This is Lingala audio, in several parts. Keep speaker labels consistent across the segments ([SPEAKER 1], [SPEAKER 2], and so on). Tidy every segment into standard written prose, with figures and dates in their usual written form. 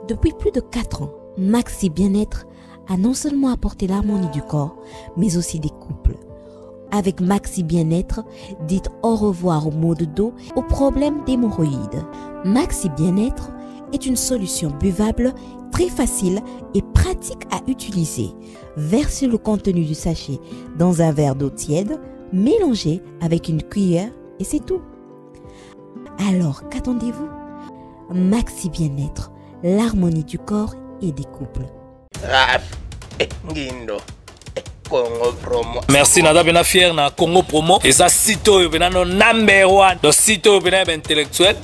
[SPEAKER 1] Depuis plus de 4 ans, Maxi Bien-être a non seulement apporté l'harmonie du corps, mais aussi des couples. Avec Maxi Bien-être, dites au revoir aux maux de dos, aux problèmes d'hémorroïdes. Maxi Bien-être est une solution buvable, très facile et pratique à utiliser. Versez le contenu du sachet dans un verre d'eau tiède, mélangez avec une cuillère et c'est tout. Alors, qu'attendez-vous? Maxi Bien-être, l'harmonie du corps et des couples.
[SPEAKER 2] Merci Nada Bena fier na Congo Promo. Et ça site oyo bena no number 1. Do site oyo bena intellectuel.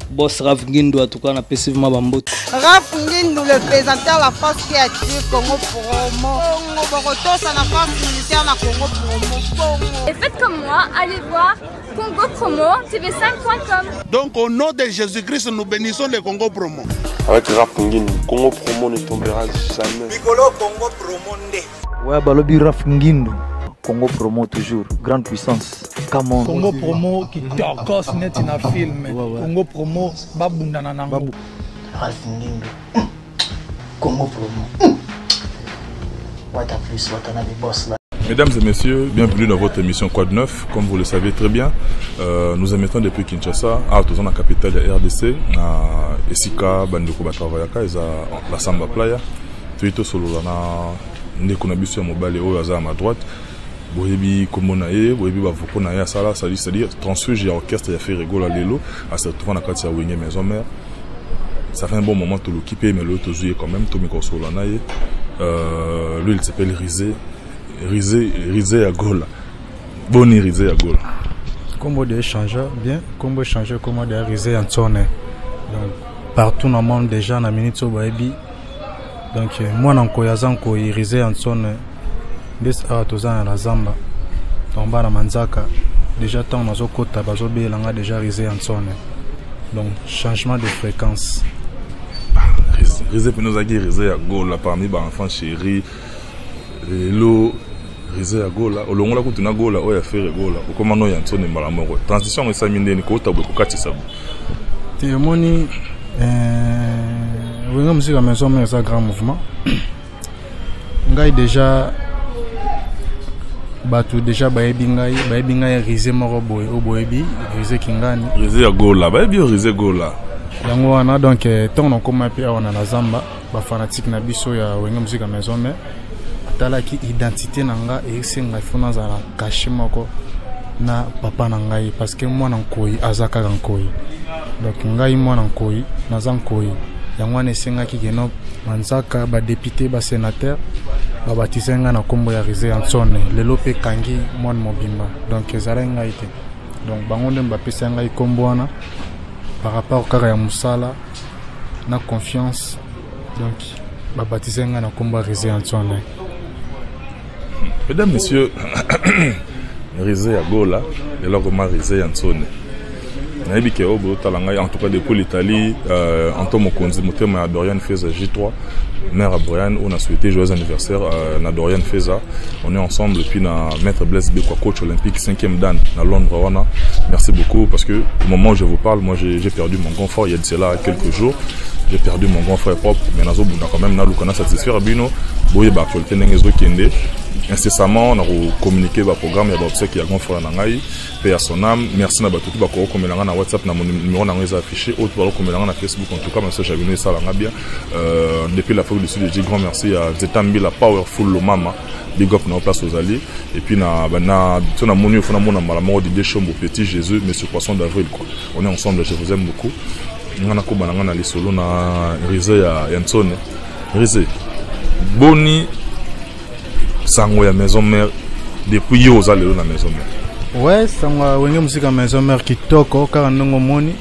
[SPEAKER 3] Boss Raf Ngindo en tout cas na passivement bambote.
[SPEAKER 4] Raf Ngindo le présentateur la force créative Congo Promo. Congo ça la force militaire na Congo Promo.
[SPEAKER 5] Et faites comme moi, allez voir Congo Promo tv5.com.
[SPEAKER 6] Donc au nom de Jésus-Christ nous bénissons le Congo Promo.
[SPEAKER 7] Avec Raf Ngindo, Congo Promo ne tombera jamais.
[SPEAKER 8] Piccolo Congo Promo ndé.
[SPEAKER 9] Ouais, Balobi Raf Ngindo, Congo Promo toujours, grande puissance. Come on.
[SPEAKER 10] Congo Promo qui torcos net in a film. Congo Promo, babundana nango.
[SPEAKER 11] Raf Ngindo, Congo Promo. What a plus, what a des boss là.
[SPEAKER 12] Mesdames et messieurs, bienvenue dans votre émission Quoi de Neuf. Comme vous le savez très bien, nous émettons depuis Kinshasa, à la capitale de la RDC, à Esika, Bandeko Batavayaka, et la Samba Playa. Tuito Sololana. Ndeko na biso ya mobale oyo aza à ma droite boyebi komonaye boyebi bavoko na ya sala c'est-à-dire transfuge ya orchestre ya fait rigola lelo à se retrouver na kati ya Wenge Maison Mère. Ça fait un bon moment tout l'occupé mais l'autre jouer quand même tout mikosola na ye. Lui il s'appelle Rizé à Gola. Boni Rizé à Gola.
[SPEAKER 10] Combo de échanger bien, combo échanger comment de Rizé Antone. Donc partout dans le monde déjà na minute boyebi. Donc moi nankoyazan ko irize Anson des atozana la zamba tomba na manzaka déjà tant nazo kota bazobe langa déjà irize Anson. Donc changement de fréquence.
[SPEAKER 12] Rizé pe nous a rizé à Gola parmi ba enfants chéris lo rizé à Gola olongola kutuna Gola oya faire Gola okoma no Anson mbala moko transition esaminde ni ko tabwe ko katisa
[SPEAKER 10] te moni oui, comme si la maison mère est un grand mouvement. Ngai déjà batu déjà baebi ngai risé moko boy o boyebi risé kingani
[SPEAKER 12] risé Gola baebi risé Gola
[SPEAKER 10] yango wana donc tant on comme pe on a la zamba ba fanatique na biso ya wenga musique maison mère tala ki identité nanga et senga fona za la caché moko na papa na ngai parce que moi nankoi azaka nankoi donc ngai moi nankoi nazankoi yango ne senga ki geno manzaka ba député ba sénateur ba batisenga na kombo ya Rizé Ansone lelo pe kangi mon mobimba donc ezala ngai te donc bango nde mbapesa ngai kombo wana par rapport kaka ya musala na confiance donc ba batisenga na kombo ya Rizé Ansone.
[SPEAKER 12] Mesdames, messieurs, Rizé à Gola et là comment Rizé Ansone. En tout cas depuis l'Italie, Antoine Mokonzi, Motema Dorian Feza J3, mère à Brian, on a souhaité joyeux anniversaire à Dorian Feza. On est ensemble depuis na Maître Blaise Bekwa, coach olympique 5e dan à Londres. Merci beaucoup parce que au moment où je vous parle, moi j'ai perdu mon grand frère il y a de cela quelques jours. J'ai perdu mon grand frère propre, mais nazo bunda quand même na lukana satisfaire bino. Boye ba actualité nengezo kende. Incessamment on a communiqué ba programme ya ba obsèque ya grand frère nangai, paix à son âme. Merci na ba tout ba ko komelanga na WhatsApp na mon numéro na ngeza affiché, autre ba komelanga na Facebook en tout cas monsieur Javino ça langa bien. Depuis l'Afrique du Sud, je dis grand merci à Zetambi la Powerful Lomama. Big up na place aux alliés et puis na tona moni fona mona malamo de Chombo Petit Jésus monsieur Poisson d'avril quoi. On est ensemble, je vous aime beaucoup. Ngana ko bananga na lisolo na Rizé ya Ansone. Rizé boni sango ya maison mère depuis yo za lelo na maison mère.
[SPEAKER 10] Ouais, sango wenge musique à maison mère kitoko car ndongo moni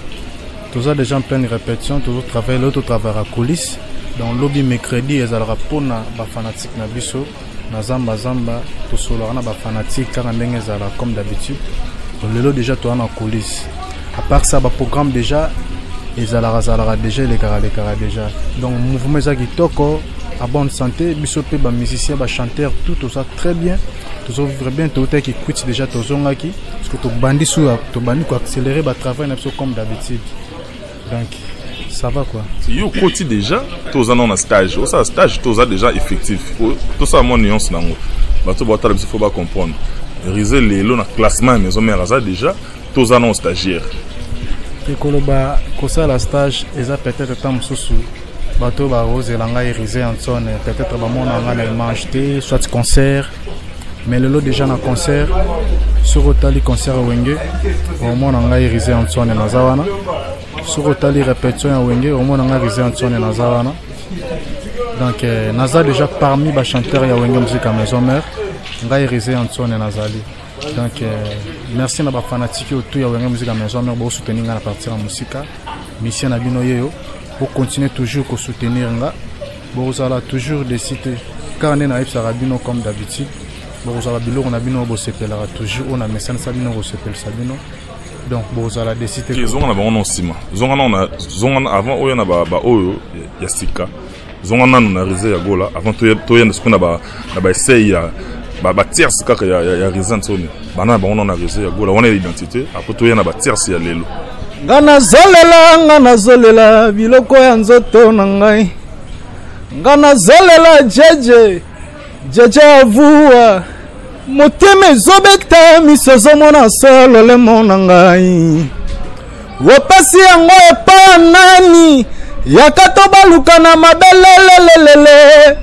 [SPEAKER 10] toujours déjà en pleine répétition, toujours travailler l'autre travail à coulisses. Dans lobby mercredi ezalaka pona ba fanatique na biso na zamba to solo na ba fanatique car ndenge ezala comme d'habitude. Donc lelo déjà toi en coulisses. À part ça ba programme déjà ezalaka déjà les cara déjà. Donc mouvement ça kitoko à bonne santé, bisope ba musicien ba chanteur tout ça très bien. Tout vivre bien tout qui écoute déjà tout zongaki parce que to bandi sous to bandi ko accélérer ba travail comme d'habitude. Donc Ça va quoi?
[SPEAKER 12] Yo côté déjà, tous en stage. Au stage, tous déjà effectif. Tout ça mon nuance nango. Bato boita il faut pas comprendre. Riser les lots na classement maison mère ça déjà, tous en stagiaire.
[SPEAKER 10] Et koloba kosa la stage eza peut-être temps sous bato ba rose langa riser en zone peut-être ba mon nga mange soit concert. Mais le lot déjà na concert sur otali concert wenge au moins nga riser en zone na zawana. Sur otali répétition ya wenge au moins nga riser en zone na zawana. Donc naza déjà parmi les chanteurs ya wenge musique à maison mère nga irisé Antoine Nazali. Donc merci na ba fanatique autour ya wenge musique à maison mère pour soutenir nga na partir en musique mission na bino yeyo pour continuer toujours ko soutenir nga pour ça toujours des cités quand on est na ipsa rabino comme d'habitude pour ça bilo on a bino bo sepela toujours on a message sabino bo sepela sabino donc pour ça des cités
[SPEAKER 12] ils ont na ba on sima zonga avant oyo na ba oyo ya sika zonga nanu na rize ya gola avant to yenda ce qu'on a ba essaye ba tierce kaka ya rizan sone bana ba on na rize ya gola on a l'identité après to yenda ba tierce ya lelo
[SPEAKER 3] ngana zolela biloko ya nzoto na ngai ngana zolela jeje avua motema ezobeta misozo mona solo le mona ngai wopasi yango epa nani yakato baluka na mabelelelelele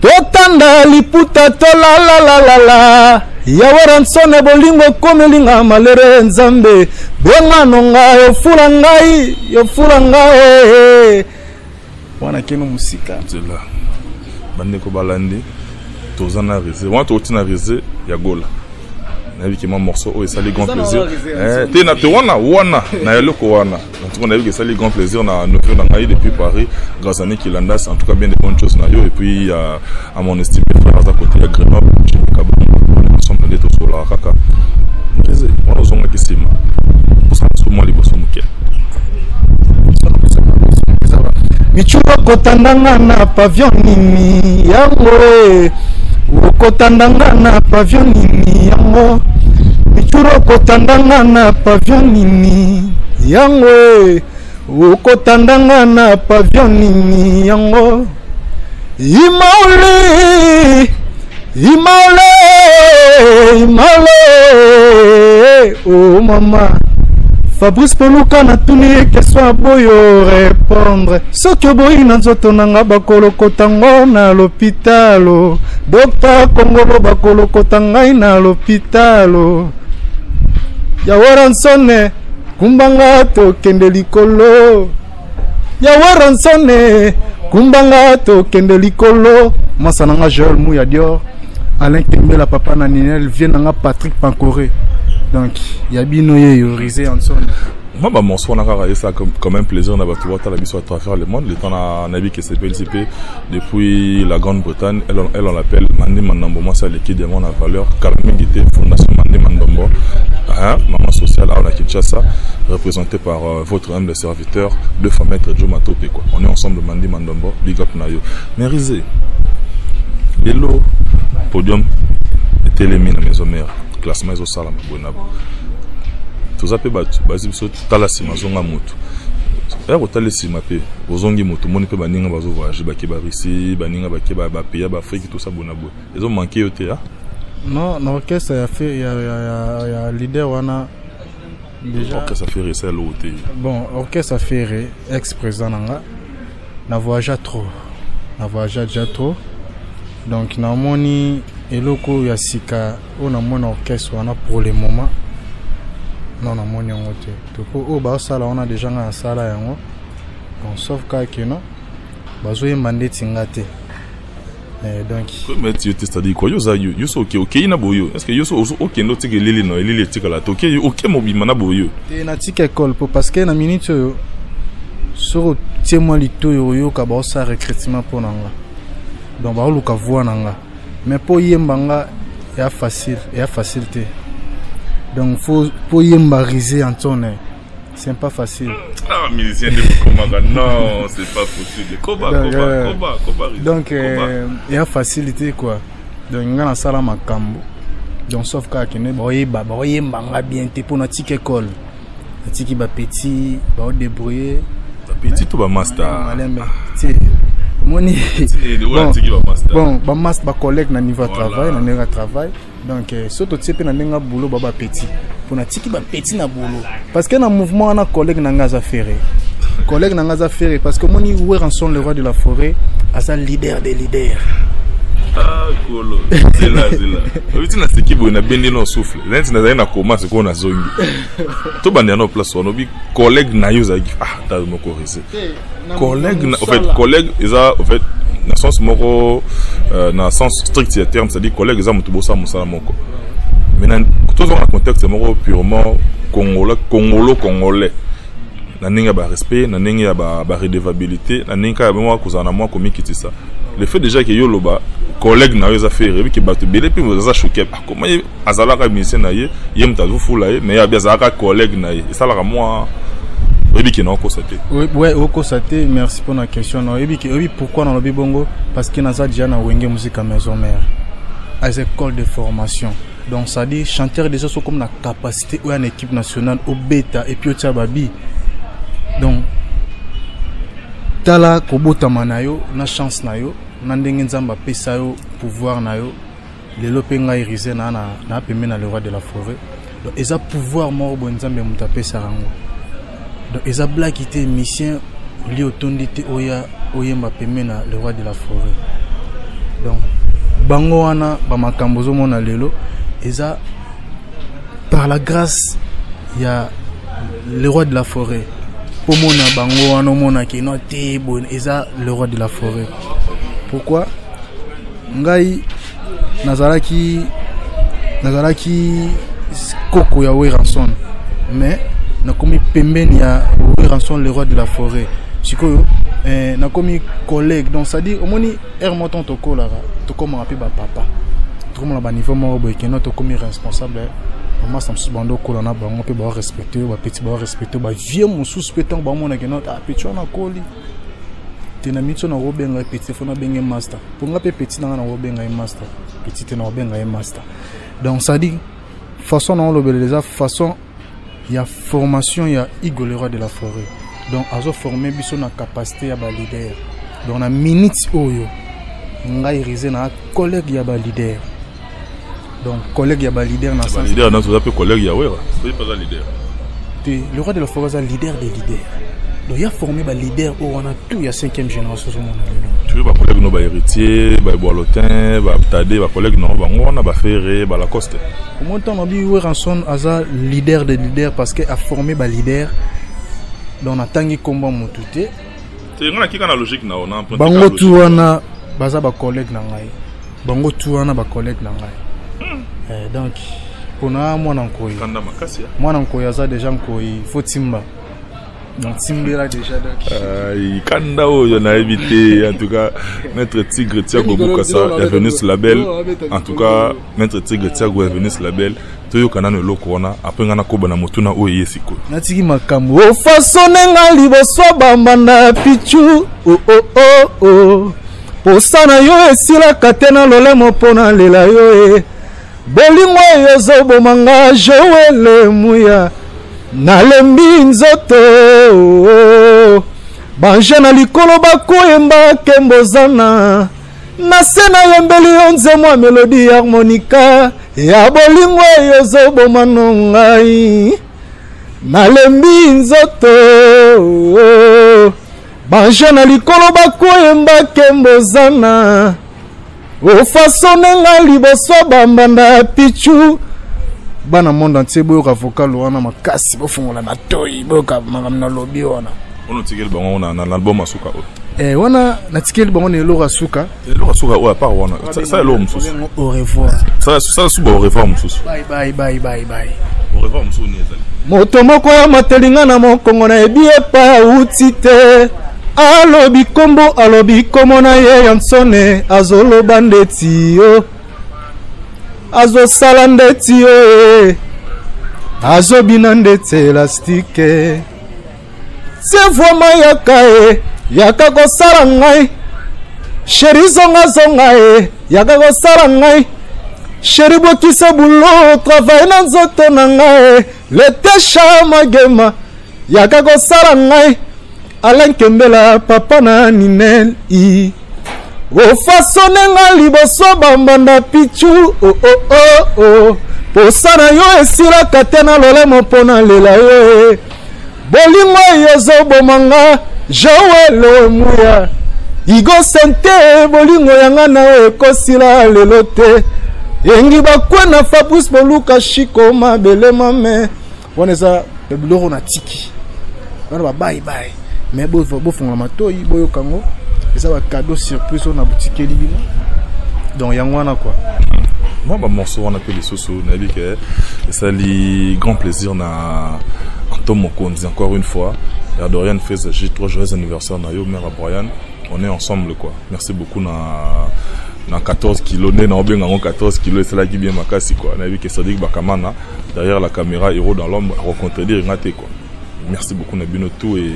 [SPEAKER 3] totanda liputa tolalalala yawara nsone bolingo komelinga malere nzambe bengano nga yofula ngai wana keno musika
[SPEAKER 12] zela bande ko balandi tozana réserve wana totina réserve ya gola nabi ki ma morceau o esali grand plaisir te na te wana na yeloko wana en tout cas nabi ki esali grand plaisir na neuf na ngai depuis Paris grâce à Niki Landas en tout cas bien de bonnes choses na yo et puis à mon estimé frère à côté à Grenoble nous sommes allés tous sur la kaka réserve wana zonga kisima pour ça sur moi liboso muke
[SPEAKER 3] michulo kotandanga na pavillon nini yango okotandanga na pavillon nini yango michulo kotandanga na pavillon nini yango okotandanga na pavillon nini yango imaule oh mama Fabrice Poluka na tuni question boyo répondre soki boyi na nzoto nanga bakolokota ngo na l'hôpital docteur Kongo bakolokota ngai na l'hôpital yawara nsone kumbanga tokende likolo yawara nsone kumbanga tokende likolo masa nanga Joel Mouya Dior Alain Kembela papa na Ninel vient nanga Patrick Pancoré. Donc, il y a bien risé en son.
[SPEAKER 12] Moi, bah, mon soin, ça quand même plaisir d'avoir tout voir la mission à travers le monde. Le temps à Nabi qui s'est participé depuis la Grande-Bretagne, elle on l'appelle Mandi Mandambo. Moi, c'est l'équipe de mon valeur. Carmen Guité, Fondation Mandi Mandambo. Maman sociale à la Kinshasa, représentée par votre humble serviteur, deux femmes maîtres Joe Matopé. On est ensemble Mandi Mandambo, Big Up Nayo. Mais risé, les lots, podium, et télémine à maison mère. Classement au salam bonabo tout ça peut battre basi biso tala sima zonga moto ko tala sima pe ozongi moto moni pe baninga bazo voyager baki ba Russie baninga baki ba pays ba Afrique tout ça bonabo ils ont manqué yote ya
[SPEAKER 10] non l'orchestre a fait ya leader wana déjà
[SPEAKER 12] orchestre a fait ça l'autre
[SPEAKER 10] bon orchestre a fait ex président nanga na voyage trop donc na moni eloko ya sika on a mon orchestre on a pour le moment non na moni yango te toko o ba sala on a déjà na sala yango bon sauf ka kino bazo yemba ndeti ngate donc
[SPEAKER 12] mais tu te c'est-à-dire quoi yo so OK na boyo est-ce que yo so OK ndo tike lili no lili tike la OK OK mobima na boyo
[SPEAKER 10] te na tike école parce que na minute sur tiens-moi lito yo ka ba sa recrutement pour nanga donc ba luka voix nanga mais pour yembanga ya facilité donc faut yembariser Antoine c'est pas facile
[SPEAKER 12] musicien de Komaga non c'est pas possible koba
[SPEAKER 10] donc ya facilité quoi donc ngana sala makambo donc sauf ka kene yembanga bien te pour na tike école tiki ba petit ba débrouiller
[SPEAKER 12] Petit ou master.
[SPEAKER 10] Bon, ma collègue na niveau de travail, na niveau de travail. Donc, surtout si tu as un boulot, baba petit. Pour na tiki ba petit na boulot. Parce que na mouvement na collègue na ngaza ferré. Collègue na ngaza ferré parce que moni Werrason le roi de la forêt, asa leader des leaders.
[SPEAKER 12] Ah, cool. C'est là. Oui, tu n'as ce qui na bendi no souffle. Là, tu n'as na commence ko na zongi. To bandi na place on obi collègue na yo za ta mo corriger. Collègue en fait collègue isa en fait dans sens moko dans sens strict du terme, c'est-à-dire collègue za mutu bossa musala moko. Maintenant tout dans un contexte moko purement congolais. Na ninga ba respect, na ninga ba redevabilité, na ninga ba moi kozana moi komi kitisa. Le fait déjà que yo loba collègue na yo za faire et que batu belé puis vous za choqué comment azala ka musicien na ye yem ta zo fula ye mais ya bien za ka collègue na ye ça la moi oui qui non constaté
[SPEAKER 10] ouais au constaté merci pour la question non et puis pourquoi dans le bongo parce que naza déjà na wenge musique à maison mère à école de formation donc ça dit chanteur déjà sont comme la capacité ou en équipe nationale au bêta et puis au tchababi donc tala kobota manayo na chance na yo na ndenge nzamba pesa yo pouvoir na yo lelo penga irisé na pembe na le roi de la forêt donc eza pouvoir mort bo nzambe muta pesa rango donc eza blackité mission li otondité oya oyemba pembe na le roi de la forêt donc bango wana ba makambo zo mona lelo eza par la grâce ya le roi de la forêt. Pour mon bango ano mona ki no te bon eza le roi de la forêt. Pourquoi ngai nazalaki koko ya Werrason mais nakomi pembeni ya Werrason le roi de la forêt. Sikoyo nakomi collègue donc ça dit omoni ermoton toko la toko rappeler ba papa. Tout mon ba niveau mo boy ki no tokomi responsable. Moi ça me suis bando kolona bango pe ba respecter ba petit ba respecter ba vieux mon sous pétant ba mona ke not petit on a koli tena mitso na robenga petit fona benga master pour nga pe petit na robenga master petit na robenga master donc ça dit façon on le façon il y a formation il y a Igor le roi de la forêt donc azo former biso na capacité ya ba leader donc na minutes oyo nga irisé na collègue ya ba leader. Donc, collègue y a un leader dans ça.
[SPEAKER 12] Leader, non, vous appelez collègue Yahweh. C'est pas un leader.
[SPEAKER 10] Le roi de la forêt est un leader des leaders. Donc, il y a formé un leader où on a tout, il y a 5e génération.
[SPEAKER 12] Tu veux, collègue, non, héritier, boilotin, tadé, collègue, non, on a ferré, la coste.
[SPEAKER 10] Au moins, on a dit Werrason est un leader des leaders parce qu'il a formé un leader. Donc, on a tangué combat moutouté.
[SPEAKER 12] C'est une logique, non,
[SPEAKER 10] bango tout, on a un collègue. Bango tout, on a un collègue. Donc, on a moi en ça déjà faut timba. Donc timba déjà
[SPEAKER 12] kanda on a évité en tout cas maître Tigre Thiago Bukasa est venu sur label en tout cas maître Tigre Thiago est venu sur label toyo kana no lokona après ngana ko bana motuna o yesiko
[SPEAKER 10] natiki makambo o fasonenga liboso bambanda pichu oh posana yo esila katena lolemo pona lela yo bolingo yozo bomanga Joel Muya nalembi nzoto banje na likolo bakoyemba kembozana nasena yembeli onze mwa melodi harmonika ya bolingo yozo bomano ngai nalembi nzoto banje na likolo bakoyemba kembozana o façon nga liboso bambanda pichu bana monde entier boyoka vocal wana makasi bofungola matoyi boyoka makamna lobi wana
[SPEAKER 12] ono tikeli bango na album asuka
[SPEAKER 10] wana na tikeli bango ne lora suka
[SPEAKER 12] o à part wana ça lo mususu
[SPEAKER 10] au revoir
[SPEAKER 12] ça suba au revoir mususu
[SPEAKER 10] bye
[SPEAKER 12] au revoir mususu ni ezali
[SPEAKER 10] moto moko ya matelinga na mokongo na ebi epa utite alobi kombo na ye yansone azoloba ndeti yo azosala ndeti yo azobina ndeti elastike sevoma yaka kosala ngai sheri zonga yaka kosala ngai sheri bokisa bulo travail na nzoto na ngai letesha magema yaka kosala ngai
[SPEAKER 3] Alain Kembela papa na Ninel I ofasonenga liboso bambanda pichu posana yo esilaka te na lolemo mpona lela yo bolingo yozobomanga Joel Muya Igo sente bolingo yanga na ekosila lelo te yengi bakwena Fabrice Boluka Shiko mabele mame waneza biloko na tiki wana bye bye mais bo fonga matoyi boyo kango eza ba cadeau surprise na boutique libino donc yango wana quoi
[SPEAKER 12] moi ba morceau on appelle les soso na bi que ça li grand plaisir na Antoine Mokonzi encore une fois et Dorian Feza J3 joyeux anniversaire na yo mère Brian on est ensemble quoi merci beaucoup na 14 kilos né na obenga 14 kilos c'est là qui bien makasi quoi na bi que Sadik Bakamana derrière la caméra héros dans l'ombre à recontredire ngate quoi. Merci beaucoup Nabino tout et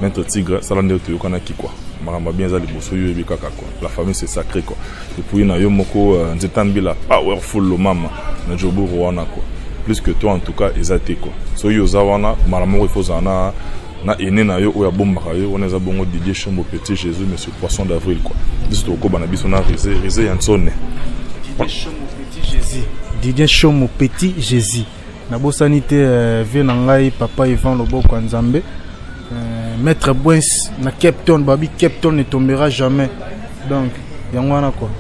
[SPEAKER 12] Maître Tigre Salande to yokana ki quoi. Maramba bien za liboso yo ebikaka quoi. La famille c'est sacré quoi. Et puis na yo moko nzetambila powerful lo mama na jobo wana quoi. Plus que toi en tout cas ezate quoi. So yo za wana maramba il faut zana na ene na yo oya bomba yo on eza bongo Didier Chombo Petit Jésus monsieur Poisson d'avril quoi. Biso ko bana biso na Rizé Yansone.
[SPEAKER 3] Didier Chombo Petit Jésus. Nabosani te vie na ngai papa Ivan Loboko Nzambe maître Bwens na Captain babi Captain ne tombera jamais donc yango wana quoi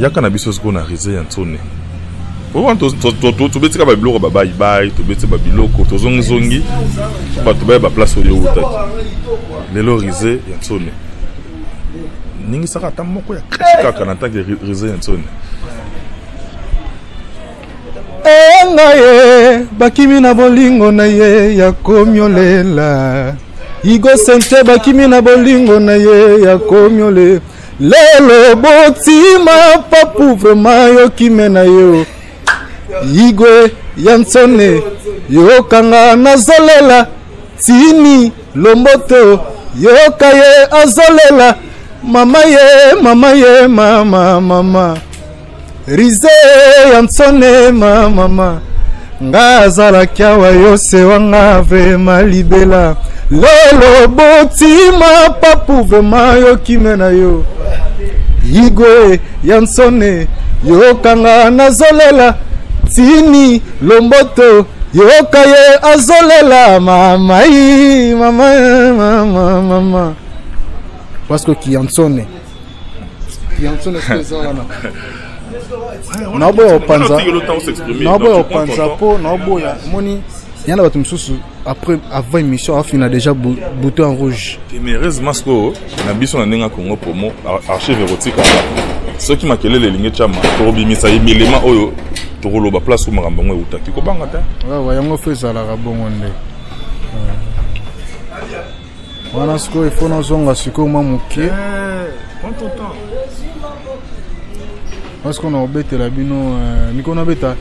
[SPEAKER 12] yaka na biso ko na Rizé Yansone on to betika ba biloko ba bye to betika ba biloko to zongi ba to ba place oyo utaki lelo Rizé Yansone ningi saka tamoko ya kaka na tanke Rizé Yansone
[SPEAKER 3] Ngaye bakimi na bolingo na ye ya komiolela Igo sente bakimi na bolingo na ye ya komiole lelo botima papu vraiment yo kimena yo Igwe Yansone yo kanga nazolela tini lomboto yo kaye azolela mama ye mama Rizé Yansone mama ngazala kyawa yose wanga vrema libela lelo botima papu vrema yo kimena yo Igwe Yansone yo kanga nazolela tini lomboto yo kaye azolela mama parce que Yansone wana Naboya opanza po naboya moni yana batu msusu après avant émission a fini déjà bouton en rouge
[SPEAKER 12] mais heureusement que na biso na ndinga Congo promo archive érotique ceux qui makelele linge chama to bimisa ibilema oyo to koloba place uma ngambongo utaki ko banga ta
[SPEAKER 3] ouais yango feza la rabongo nde wana sko ifo na zonga siko mamuke
[SPEAKER 12] prends ton temps.
[SPEAKER 3] Parce qu'on a embêté la bino, Miko na beta.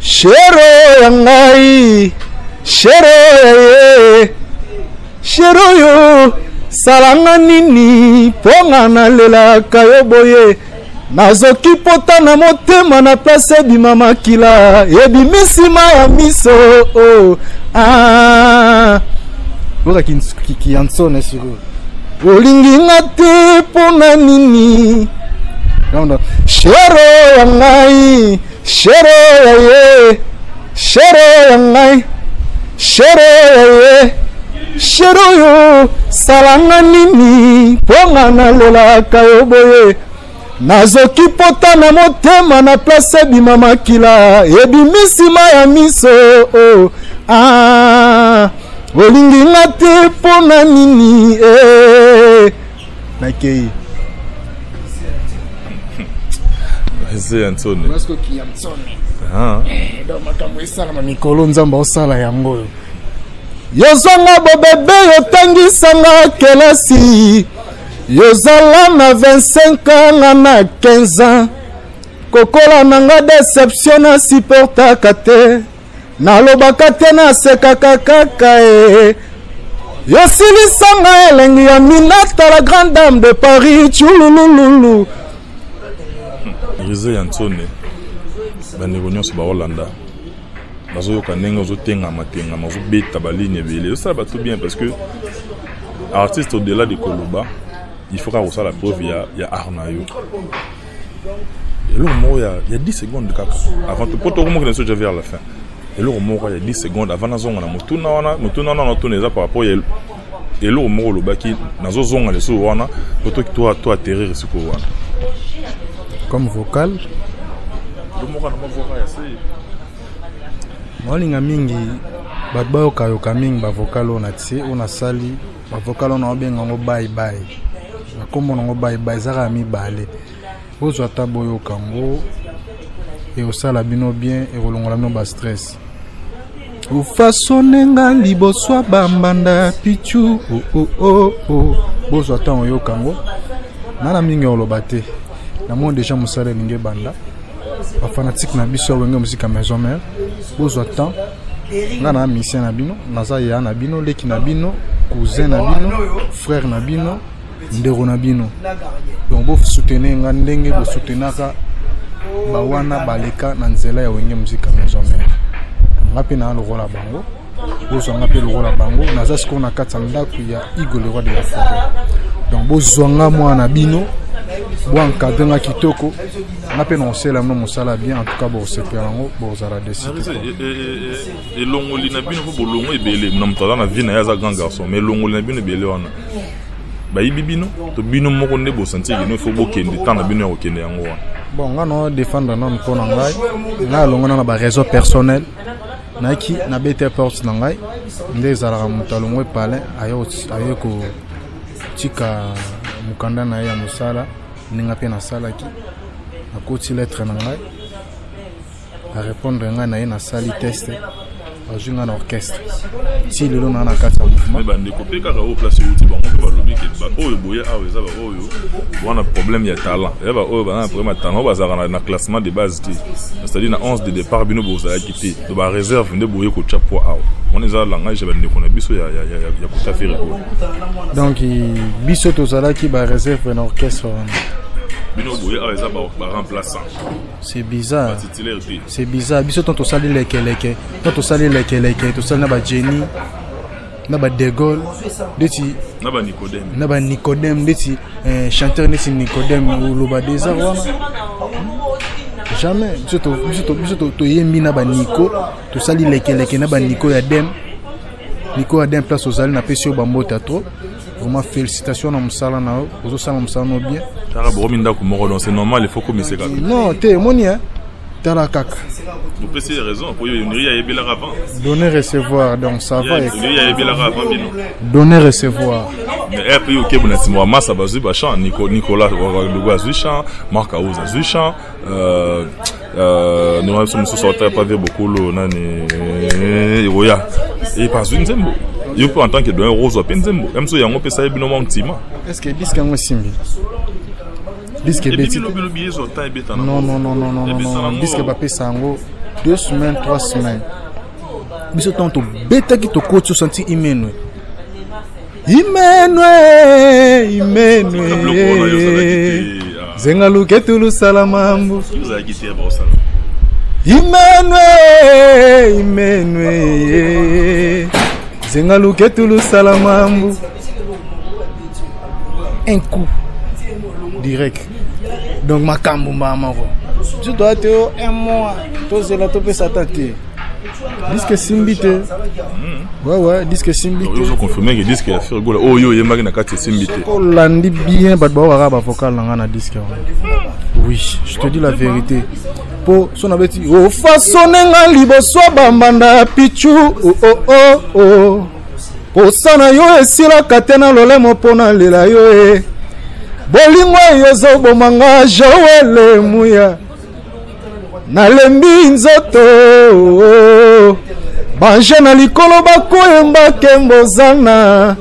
[SPEAKER 3] Chéro yangai, chéro yo, salanga nini, ponga na lela kayo boye. Nazoki pota na motema na place bima makila, ebimisima ya miso. Boka ki Yansone siko. Olingi ngate pona nini. Chéro yangai, chéro yangai, chéro yo, salanga nini, ponga na lela kayo boye. Nazoki pota na motema na place bima makila, ebimisima ya miso. Olingi ngate pona nini, nakei.
[SPEAKER 12] Rizé Yansone.
[SPEAKER 3] Parce que Yansone. Donc makambo esala ma mikolo nzamba osala yango. Yozonga bobebe yotangisanga kelasi. Yozala na 25 ans na 15 ans. Kokola nanga déception na supporta kate. Na lobaka te na sekaka kaka Yosilisanga elengi ya Minata la grande dame de Paris chulululu.
[SPEAKER 12] Rizé Yansone, Banegonios ba Hollanda. nazoyoka ndenge ozotengama tengama ozobeta baligne ebele ça va tout bien parce que artiste au-delà de koloba il faut qu'on la preuve il y a art na yo et là il y a 10 secondes de cap avant tout pour tout le monde qui est vers la fin et là il y a 10 secondes avant na zonga na mutuna na tourner ça par rapport et là le baki nazo zonga le so wana pour toi atterrir ce ko wana
[SPEAKER 10] comme vocal
[SPEAKER 12] le moko na vocal ya c'est
[SPEAKER 10] molinga mingi batba yoka mingi ba vocal on a tsi on a sali ba vocal on a benga ngo bye bye na kombo ngo bye bye zaka mi balé ozo ataboyo kango et osala bino bien et rolongola bino ba stress ufasonenga liboswa bambanda pichu bozo atango yo kango nana mingi olobate na mo déjà musala linge banda ba fanatique na biso wenge musique maison mère bozo atan ngana mission na bino naza ya na bino leki na bino cousin na bino frère na bino ndero na bino donc bo soutenir nga ndenge bo soutenaka ba wana baleka na nzela ya wenge musique maison mère ngapi na lokola bango bozo ngapi lokola bango naza siko na katsa ndaku ya Igo le roi de la forêt donc bozo nga mwana bino bo encadrer kitoko ngapi na osela no mosala bien en tout cas bo seperango bo zara décider
[SPEAKER 12] et longoli na bino bo longo ebele na mutala na vie na ya za grand garçon mais longoli na bino ebele wana ba ibibino to bino moko ne bo sentir que no faut bo kende tant na bino ya kende yango wana
[SPEAKER 10] bon nga no défendre non ko na ngai na longo na ba réseau personnel naki na bete porte na ngai ndezala mutalongwe pale ayo ko tika mukanda na ya musala ninga pe na sala ki akoti lettre na ngai a répondre ngai na na sali test ajunga na orchestre si lelo na na kata mouvement
[SPEAKER 12] ba ndeko pe kaka au place uti ba ngo ba lobi ke ba oyo boye awe za ba oyo wana problème ya talent et ba oyo ba na problème talent ba za na classement de base ti c'est-à-dire na 11 de départ bino bo za kiti do ba réserve nde boye ko chapo awe on est za langage ba ndeko na biso ya ko ta faire
[SPEAKER 10] donc biso to zala ki ba réserve na orchestre
[SPEAKER 12] bino boye awe za ba remplaçant
[SPEAKER 10] c'est bizarre c'est bizarre biso to sali leke to sali leke to sali na ba Jenny na ba De Gaulle deti na ba Nicodème deti chanteur nesi Nicodème ou ba des wana jamais biso to yembi na ba Nico to sali leke na ba Nico ya dem place aux na pesio ba mbota trop vraiment félicitations na musala na ozo sala musala no bien
[SPEAKER 12] tara bominda ko moko donc c'est normal il faut commencer comme
[SPEAKER 10] non te monia tara kaka
[SPEAKER 12] vous précisez raison pour y a yebela avant
[SPEAKER 10] donner recevoir donc ça va
[SPEAKER 12] y a yebela avant bino
[SPEAKER 10] donner recevoir
[SPEAKER 12] mais après OK bon c'est moi massa bazu ba chant Nicolas Logo azu chant Marc Aouza azu chant nous sommes sortis pas ver beaucoup lo nani oya et pas une zembo il peut en tant que don rose open zembo même so yango pesa bino montima
[SPEAKER 10] est-ce que disque ngo simbi disque beti non disque ba pesa ngo 2 semaines 3 semaines biso tanto beta ki to coach senti imenwe zenga luketulu salamambu imenwe zenga luketulu salamambu un coup direct donc makambo mamako je dois te un mois to zela to pesa tante disque simbite ouais disque simbite
[SPEAKER 12] je confirme que disque a fait gola oh yo yemba na kati simbite
[SPEAKER 10] landi bien bat ba wara ba vocal nga na disque oui je te dis la vérité po son abeti o fasonenga liboso bambanda pichu po sana yo esila katena lolemo pona lela yo bolingo yo zo bomanga jawele muya nalembi nzoto banje na likolo bakoyemba kembozana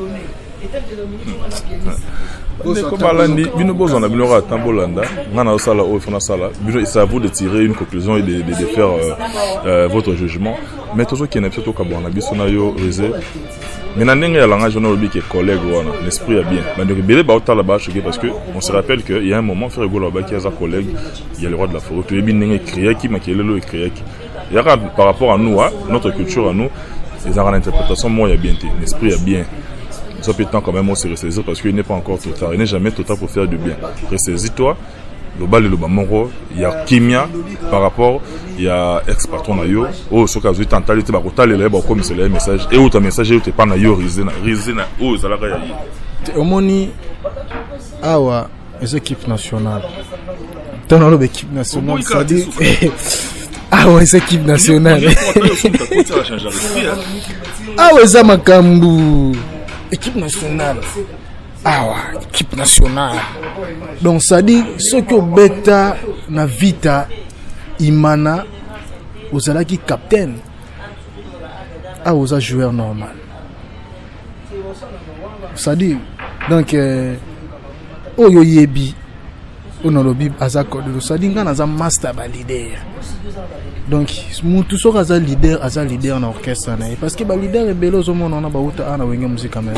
[SPEAKER 12] Comme Balandi, bino bozo na bino rata bolanda, ngana osala o fona sala, bino c'est à vous de tirer une conclusion et de faire votre jugement. Mais toujours qui n'a pas tout kabona biso na yo réserve. Mais na ndenge ya langage on a oublié que collègue wana, l'esprit est bien. Mais donc belé ba otala ba choqué parce que on se rappelle que il y a un moment faire rigolo ba qui a sa collègue, il y a le roi de la forêt, tu es bien ndenge créé qui makele lo créé qui. Il y a par rapport à nous, hein, notre culture à nous, ils ont une interprétation, moi, il y a bien, l'esprit il y a bien. Ça peut être quand même on se ressaisir parce qu'il n'est pas encore trop tard. Il n'est jamais trop tard pour faire du bien. Ressaisis-toi. Le bal et le bamoro, il y a Kimia par rapport, il y a ex-patron na yo. Oh, ce cas où tu entends, tu vas contacter les comme c'est le message. Et où ton message, où tu pas na yo, risé na, oh, ça l'a gagné.
[SPEAKER 10] Au moni, awa, les équipes nationales. Dans l'équipe nationale, ça dit. Ah ouais, c'est équipe nationale. Ah ouais, ça m'a cambu. Équipe nationale. Ah ouais, équipe nationale. Donc ça dit, ce que bêta na vita imana aux alaki capitaine. Ah aux joueur normal. Ça dit, donc oyo yebi onolobi azako de ça dit ngana za master ba leader. Donc tout ça aza leader en orchestre parce que ba leader est belo zo mona na ba uta ana wenge musique même.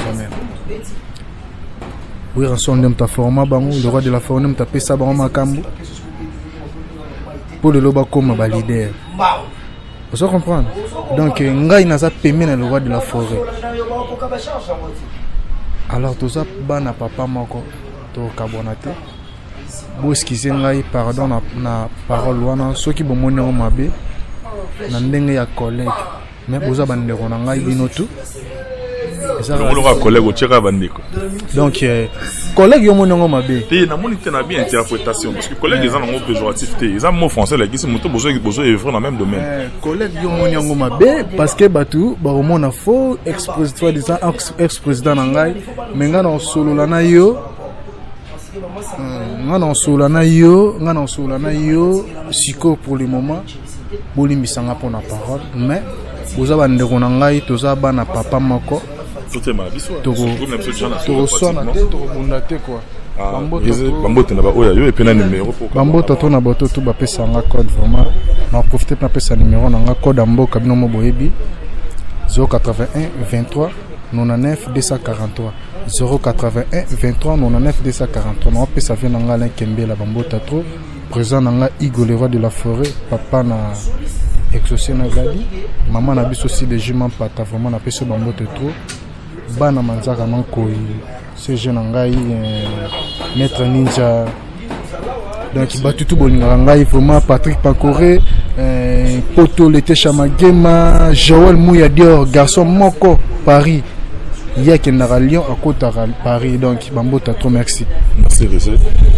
[SPEAKER 10] Oui, rançon de ta forma bango le roi de la forme ta pesa bango makambu. Pour le loba comme ba leader. Vous comprenez? Donc ngai naza pemé na le roi de la forêt. Alors tout ça bana papa moko to kabonate. Bo excusez ngai pardon na parole wana soki bomoni o mabe na ndenge ya collègue mais boza bandeko na ngai bino tout
[SPEAKER 12] le collègue au tira bandeko
[SPEAKER 10] donc collègue yo monongo mabe
[SPEAKER 12] te na moni te na bien interprétation parce que collègue ils ont un mot péjoratif te ils ont mot français là qui c'est moto besoin œuvrer dans même domaine
[SPEAKER 10] collègue yo monongo mabe parce que batu ba romona faux ex-président na ngai menga na solo la na yo ngana solana yo siko pour le moment boli misanga pour la parole mais boza bandeko na ngai toza bana papa moko bamboto to na boto tu bapesa nga code vraiment na profiter na pesa numéro na nga code amboka bino mo boyebi 081 23 99 243 081 23 99 243 na pesa vient nga Alain Kembela bambota trop présent nga Igo le roi de la forêt papa na exaucé na gadi maman na biso aussi de jument pata vraiment na pesa bambota trop bana manzaka mankoi ce jeune ngai maître ninja donc batutu bolinga ngai vraiment Patrick Pacoré Poto Lete Chamagema Joël Mouya Dior garçon moko Paris il y a qui à Lyon à côté de Paris donc Bambota trop merci.
[SPEAKER 12] Merci Rizé.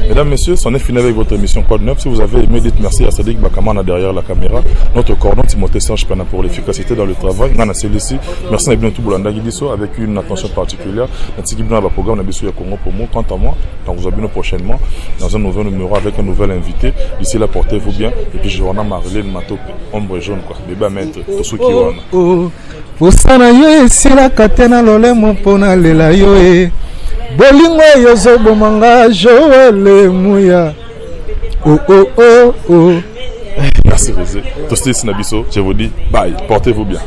[SPEAKER 12] Mesdames, messieurs, c'en est fini avec votre émission Code 9. Si vous avez aimé, dites merci à Sadik Bakamana derrière la caméra. Notre coordonne Timothée Serge Pena pour l'efficacité dans le travail. Nana Célici. Merci à Ibn Boulanda Gidiso avec une attention particulière. Merci à Ibn programme Nabiso Congo pour moi. Quant à moi, on vous abonne prochainement dans un nouveau numéro avec un nouvel invité. D'ici là, portez-vous bien. Et puis je vais en Marlène Matop, ombre jaune quoi. Bébé maître, Tosuki Wana.
[SPEAKER 3] Osana yo esila katena lolemo pona lela yo e bolingo yo zobo manga Joël Mouya oh oh oh oh.
[SPEAKER 12] Merci Rizé. Tostis Nabiso, je vous dis bye, portez-vous bien.